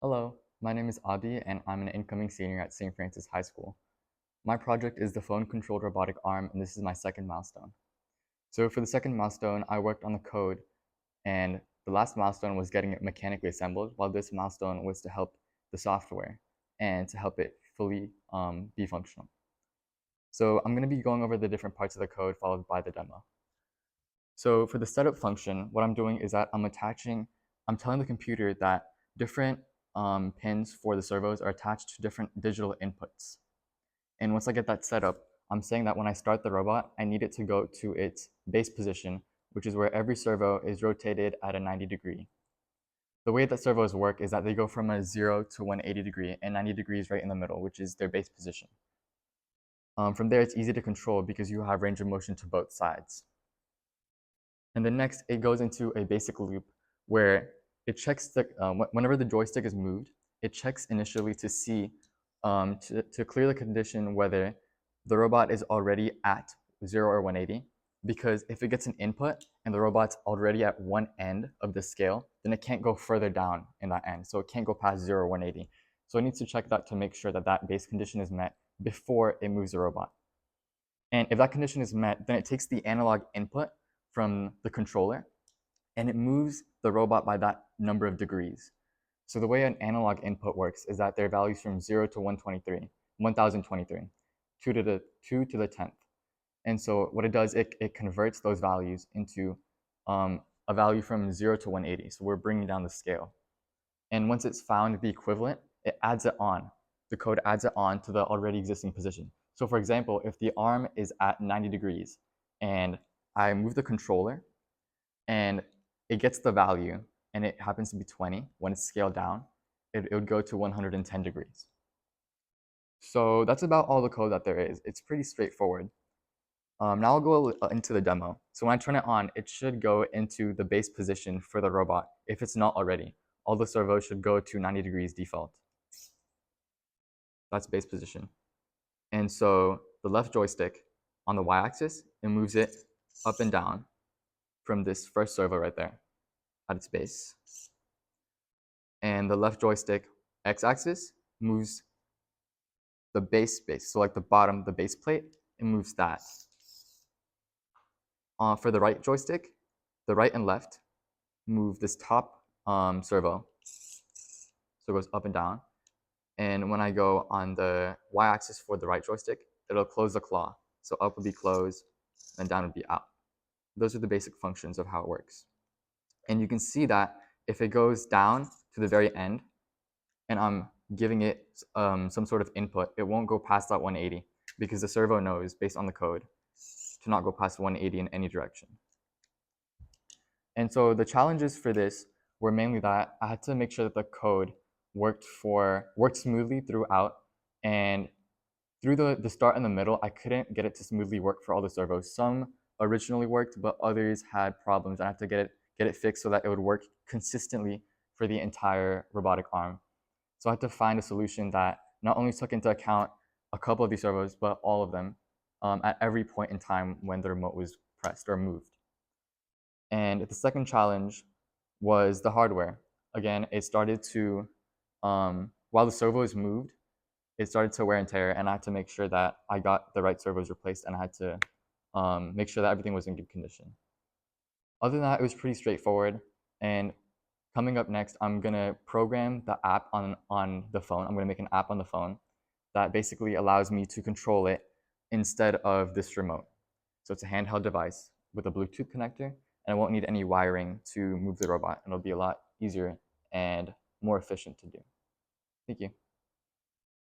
Hello, my name is Abhi and I'm an incoming senior at St. Francis High School. My project is the phone-controlled robotic arm and this is my second milestone. So for the second milestone, I worked on the code and the last milestone was getting it mechanically assembled, while this milestone was to help the software and to help it fully be functional. So I'm going to be going over the different parts of the code followed by the demo. So for the setup function, what I'm doing is that I'm telling the computer that different pins for the servos are attached to different digital inputs. And once I get that set up, I'm saying that when I start the robot, I need it to go to its base position, which is where every servo is rotated at a 90-degree. The way that servos work is that they go from a 0 to 180 degree, and 90 degrees right in the middle, which is their base position. From there, it's easy to control because you have range of motion to both sides. And then next, it goes into a basic loop where it checks whenever the joystick is moved, it checks initially to see, to clear the condition whether the robot is already at 0 or 180. Because if it gets an input and the robot's already at one end of the scale, then it can't go further down in that end. So it can't go past 0 or 180. So it needs to check that to make sure that that base condition is met before it moves the robot. And if that condition is met, then it takes the analog input from the controller and it moves the robot by that number of degrees. So the way an analog input works is that there are values from 0 to 1023, 2 to the 10th. And so what it does, it converts those values into a value from 0 to 180. So we're bringing down the scale. And once it's found the equivalent, it adds it on. The code adds it on to the already existing position. So for example, if the arm is at 90 degrees and I move the controller and it gets the value and it happens to be 20, when it's scaled down, it would go to 110 degrees. So that's about all the code that there is. It's pretty straightforward. Now I'll go into the demo. So when I turn it on, it should go into the base position for the robot if it's not already. All the servos should go to 90 degrees default. That's base position. And so the left joystick on the y-axis, it moves it up and down from this first servo right there at its base. And the left joystick x-axis moves the base. So like the bottom, the base plate, it moves that. For the right joystick, the right and left move this top servo. So it goes up and down. And when I go on the y-axis for the right joystick, it'll close the claw. So up would be close, and down would be out. Those are the basic functions of how it works. And you can see that if it goes down to the very end, and I'm giving it some sort of input, it won't go past that 180 because the servo knows, based on the code, to not go past 180 in any direction. And so the challenges for this were mainly that I had to make sure that the code worked smoothly throughout, and through the start and the middle, I couldn't get it to smoothly work for all the servos. Some originally worked, but others had problems. I had to get it fixed so that it would work consistently for the entire robotic arm. So I had to find a solution that not only took into account a couple of these servos, but all of them at every point in time when the remote was pressed or moved. And the second challenge was the hardware. Again, it started to, while the servos moved, it started to wear and tear, and I had to make sure that I got the right servos replaced, and I had to make sure that everything was in good condition. Other than that, it was pretty straightforward. And coming up next, I'm gonna program the app on the phone. I'm gonna make an app on the phone that basically allows me to control it instead of this remote. So it's a handheld device with a Bluetooth connector, and I won't need any wiring to move the robot, and it'll be a lot easier and more efficient to do. Thank you.